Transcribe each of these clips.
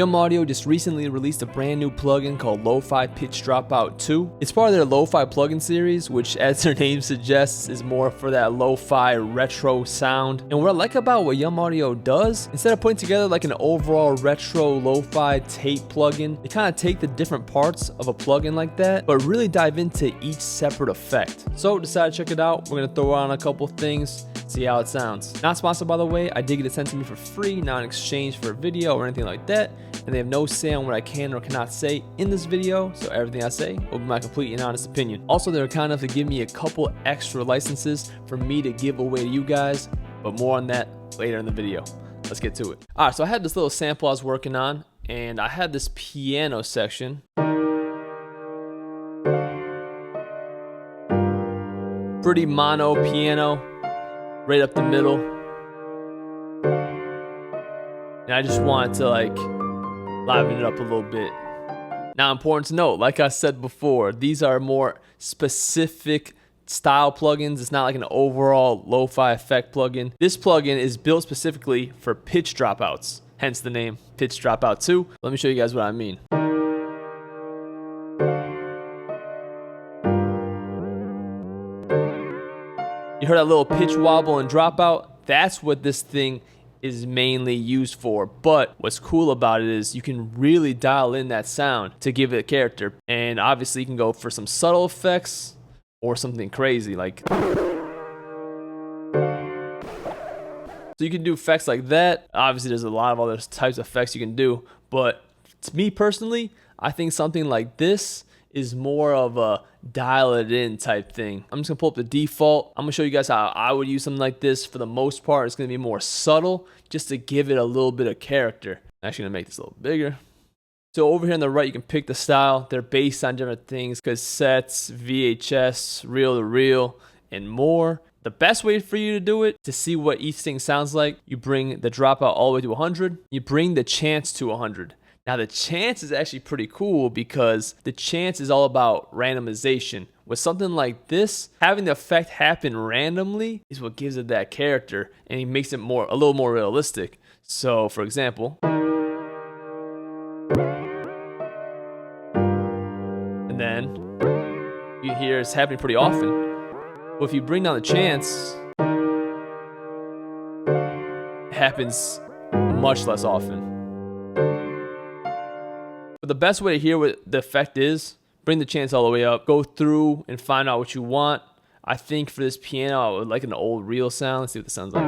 Audio just recently released a brand new plugin called Lofi Pitch Dropout 2. It's part of their Lofi plugin series, which as their name suggests is more for that lo-fi retro sound. And what I like about what Audio does, instead of putting together like an overall retro lo-fi tape plugin, they kind of take the different parts of a plugin like that, but really dive into each separate effect. So decided to check it out. We're gonna throw on a couple things, see how it sounds. Not sponsored, by the way. I did get it sent to me for free, not in exchange for a video or anything like that. And they have no say on what I can or cannot say in this video, so everything I say will be my complete and honest opinion. Also, they're kind enough to give me a couple extra licenses for me to give away to you guys, but more on that later in the video. Let's get to it. All right, so I had this little sample I was working on, and I had this piano section. Pretty mono piano, right up the middle. And I just wanted to like liven it up a little bit. Now, important to note, like I said before, these are more specific style plugins. It's not like an overall lo-fi effect plugin. This plugin is built specifically for pitch dropouts, hence the name Pitch Dropout 2. Let me show you guys what I mean. You heard that little pitch wobble and dropout? That's what this thing is mainly used for. But what's cool about it is you can really dial in that sound to give it a character. And obviously you can go for some subtle effects or something crazy like. So you can do effects like that. Obviously there's a lot of other types of effects you can do. But to me personally, I think something like this is more of a dial it in type thing. I'm just gonna pull up the default. I'm gonna show you guys how I would use something like this. For the most part, it's gonna be more subtle just to give it a little bit of character. I'm actually gonna make this a little bigger. So over here on the right, you can pick the style. They're based on different things, cassettes, VHS, reel to reel, and more. The best way for you to do it, to see what each thing sounds like, you bring the dropout all the way to 100. You bring the chance to 100. Now the chance is actually pretty cool because the chance is all about randomization. With something like this, having the effect happen randomly is what gives it that character, and it makes it a little more realistic. So for example, and then you hear it's happening pretty often. Well, if you bring down the chance, it happens much less often. But the best way to hear what the effect is, bring the chance all the way up, go through and find out what you want. I think for this piano, I would like an old reel sound. Let's see what this sounds like.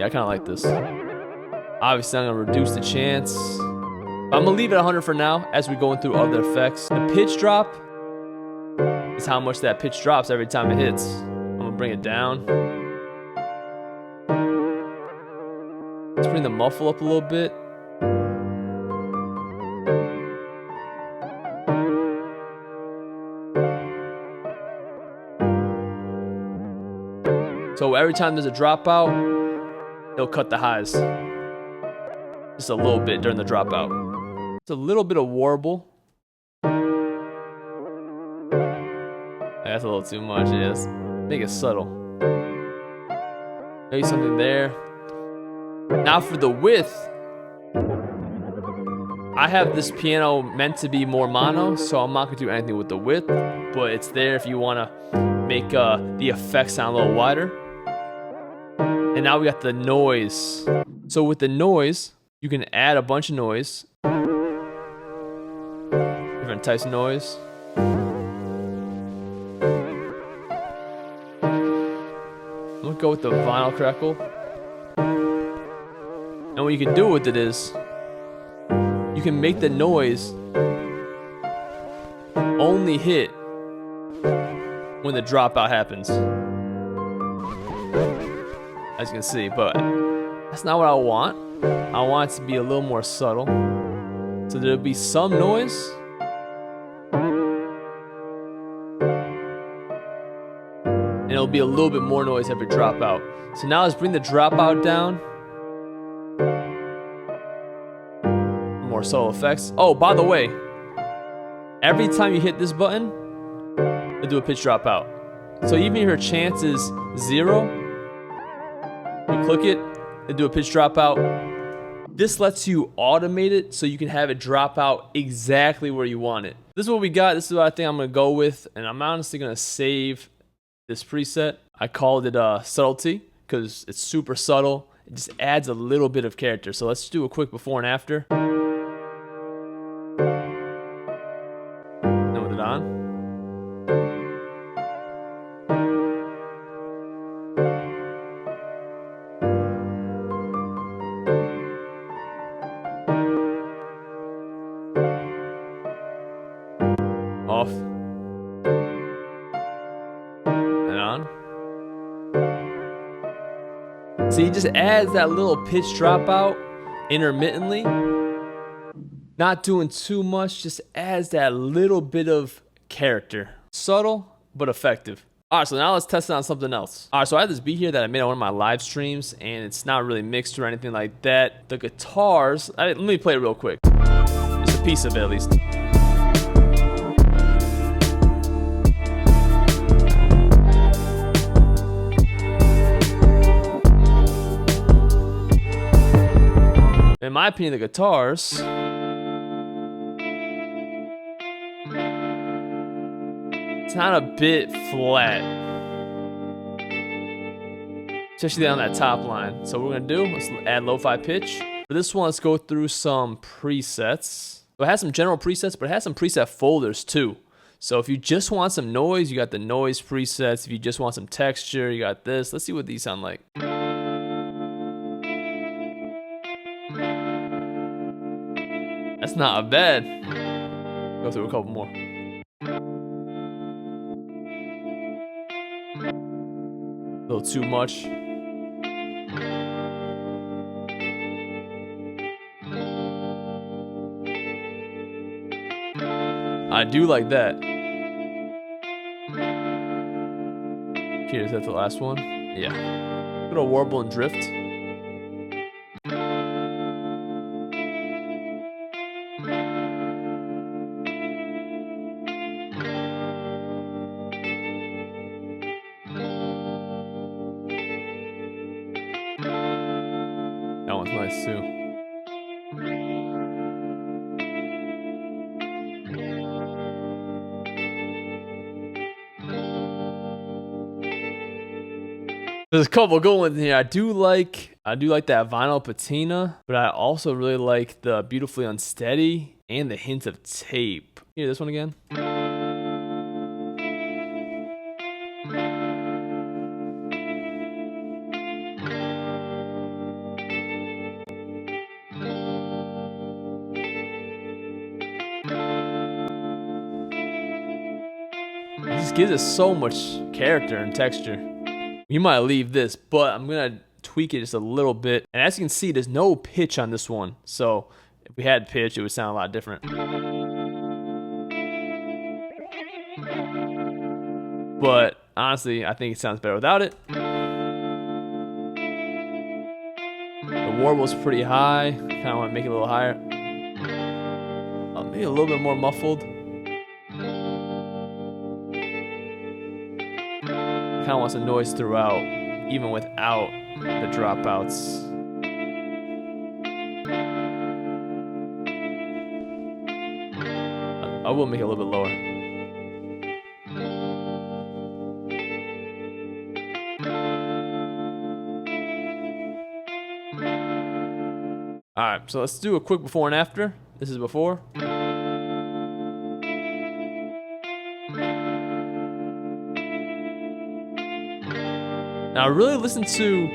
Yeah, I kind of like this. Obviously, I'm going to reduce the chance. I'm going to leave it at 100 for now as we're going through other effects. The pitch drop is how much that pitch drops every time it hits. I'm gonna bring it down. Let's bring the muffle up a little bit. So every time there's a dropout, it'll cut the highs. Just a little bit during the dropout. It's a little bit of warble. That's a little too much, yes. Make it subtle. Maybe something there. Now for the width, I have this piano meant to be more mono, so I'm not gonna do anything with the width, but it's there if you wanna make the effect sound a little wider. And now we got the noise. So with the noise, you can add a bunch of noise. Different types of noise. I'm gonna go with the vinyl crackle. And what you can do with it is, you can make the noise only hit when the dropout happens. As you can see, but that's not what I want. I want it to be a little more subtle. So there'll be some noise. And it'll be a little bit more noise every dropout. So now let's bring the dropout down. More subtle effects. Oh, by the way, every time you hit this button, it'll do a pitch dropout. So even if your chance is 0, you click it and do a pitch dropout. This lets you automate it so you can have it drop out exactly where you want it. This is what we got. This is what I think I'm gonna go with, and I'm honestly gonna save this preset. I called it subtlety because it's super subtle. It just adds a little bit of character. So let's do a quick before and after. Then with it on. Off. And on. See, it just adds that little pitch dropout intermittently. Not doing too much, just adds that little bit of character. Subtle, but effective. All right, so now let's test it on something else. All right, so I have this beat here that I made on one of my live streams, and it's not really mixed or anything like that. The guitars, let me play it real quick. Just a piece of it at least. In my opinion, the guitars sound a bit flat, especially on that top line. So what we're gonna do, let's add lo-fi pitch. For this one, let's go through some presets. So it has some general presets, but it has some preset folders too. So if you just want some noise, you got the noise presets. If you just want some texture, you got this. Let's see what these sound like. That's not bad. Go through a couple more. A little too much. I do like that. Okay, is that the last one? Yeah. Good old warble and drift. That one's nice too. There's a couple good ones in here. I do like that vinyl patina, but I also really like the beautifully unsteady and the hint of tape. Hear this one again. It just gives it so much character and texture. You might leave this, but I'm gonna tweak it just a little bit. And as you can see, there's no pitch on this one. So if we had pitch, it would sound a lot different. But honestly, I think it sounds better without it. The warble's pretty high. Kind of want to make it a little higher. Maybe a little bit more muffled. Kind of want some noise throughout, even without the dropouts. I will make it a little bit lower. All right, so let's do a quick before and after. This is before. Now really listen to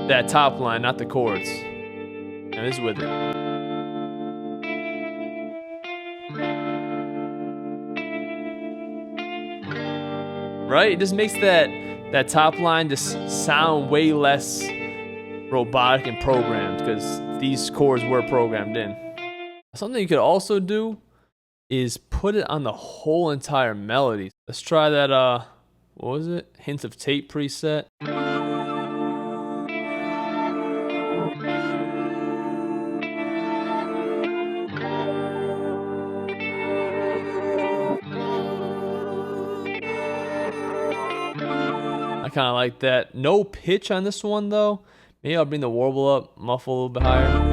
that top line, not the chords. And this is with it. Right? It just makes that top line just sound way less robotic and programmed because these chords were programmed in. Something you could also do is put it on the whole entire melody. Let's try that what was it? Hint of tape preset. kind of like that. No pitch on this one though. Maybe I'll bring the warble up, muffle a little bit higher.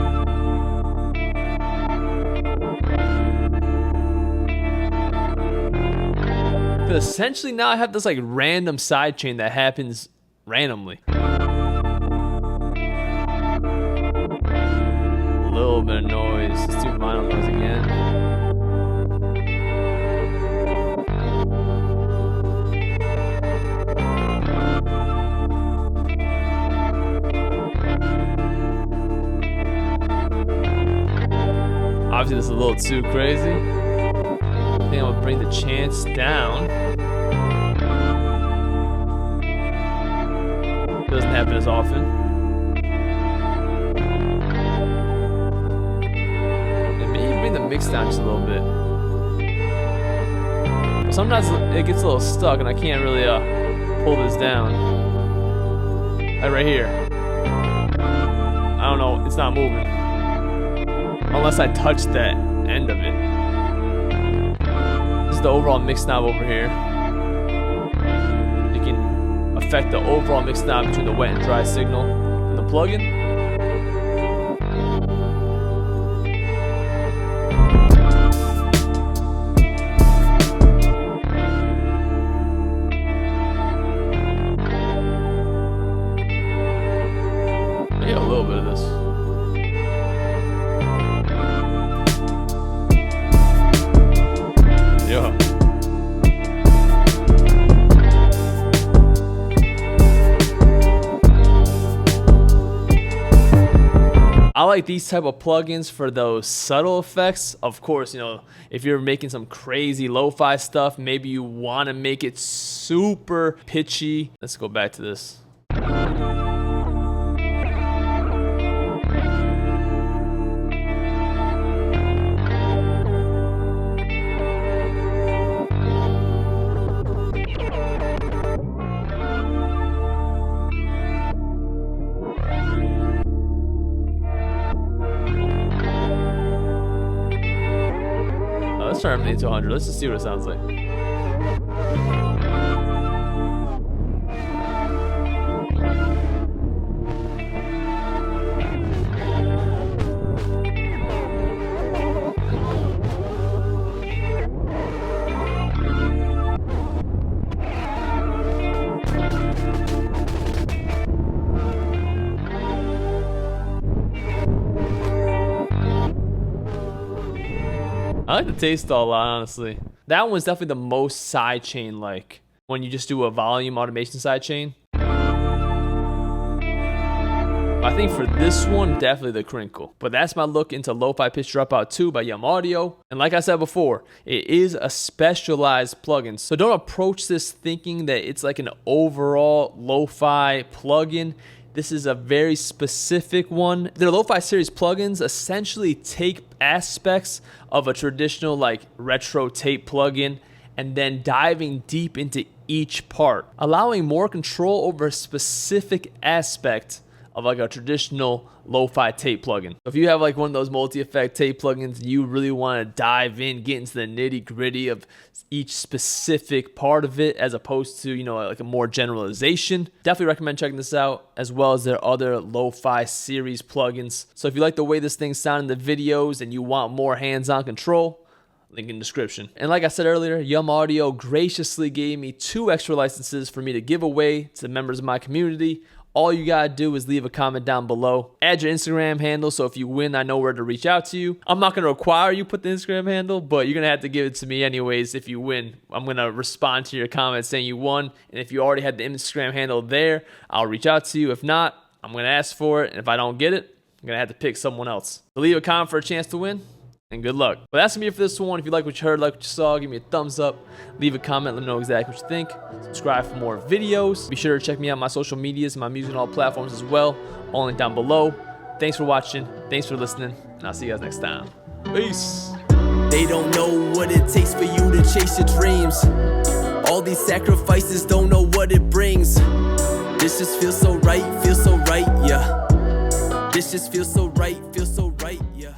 But essentially now I have this like random sidechain that happens randomly. A little bit of noise. Let's do vinyl noise again. Obviously this is a little too crazy. I think I'm gonna bring the chance down. Doesn't happen as often. And maybe bring the mix down just a little bit. Sometimes it gets a little stuck and I can't really pull this down. Like right here. I don't know, it's not moving. Unless I touch that end of it. This is the overall mix knob over here. You can affect the overall mix knob between the wet and dry signal and the plugin. I get a little bit of this. Yeah. I like these type of plugins for those subtle effects. Of course, you know, if you're making some crazy lo-fi stuff, maybe you want to make it super pitchy. Let's go back to this. Let's turn everything to 100. Let's just see what it sounds like. I like the taste a lot, honestly. That one's definitely the most sidechain like when you just do a volume automation sidechain. I think for this one, definitely the crinkle. But that's my look into Lo-Fi Pitch Dropout 2 by Yum Audio. And like I said before, it is a specialized plugin. So don't approach this thinking that it's like an overall lo-fi plugin. This is a very specific one. Their Lo-Fi series plugins essentially take aspects of a traditional like retro tape plugin and then diving deep into each part, allowing more control over a specific aspect of like a traditional lo-fi tape plugin. If you have like one of those multi-effect tape plugins, you really want to dive in, get into the nitty-gritty of each specific part of it as opposed to, you know, like a more generalization. Definitely recommend checking this out, as well as their other lo-fi series plugins. So if you like the way this thing sounds in the videos and you want more hands-on control, link in the description. And like I said earlier, Yum Audio graciously gave me 2 extra licenses for me to give away to the members of my community. All you gotta do is leave a comment down below. Add your Instagram handle, so if you win, I know where to reach out to you. I'm not gonna require you put the Instagram handle, but you're gonna have to give it to me anyways if you win. I'm gonna respond to your comment saying you won, and if you already had the Instagram handle there, I'll reach out to you. If not, I'm gonna ask for it, and if I don't get it, I'm gonna have to pick someone else. So leave a comment for a chance to win, and good luck. But that's gonna be it for this one. If you like what you heard, like what you saw, give me a thumbs up, leave a comment, let me know exactly what you think. Subscribe for more videos. Be sure to check me out on my social medias and my music on all platforms as well, all linked down below. Thanks for watching, thanks for listening, and I'll see you guys next time. Peace. They don't know what it takes for you to chase your dreams. All these sacrifices, don't know what it brings. This just feels so right, yeah. This just feels so right, yeah.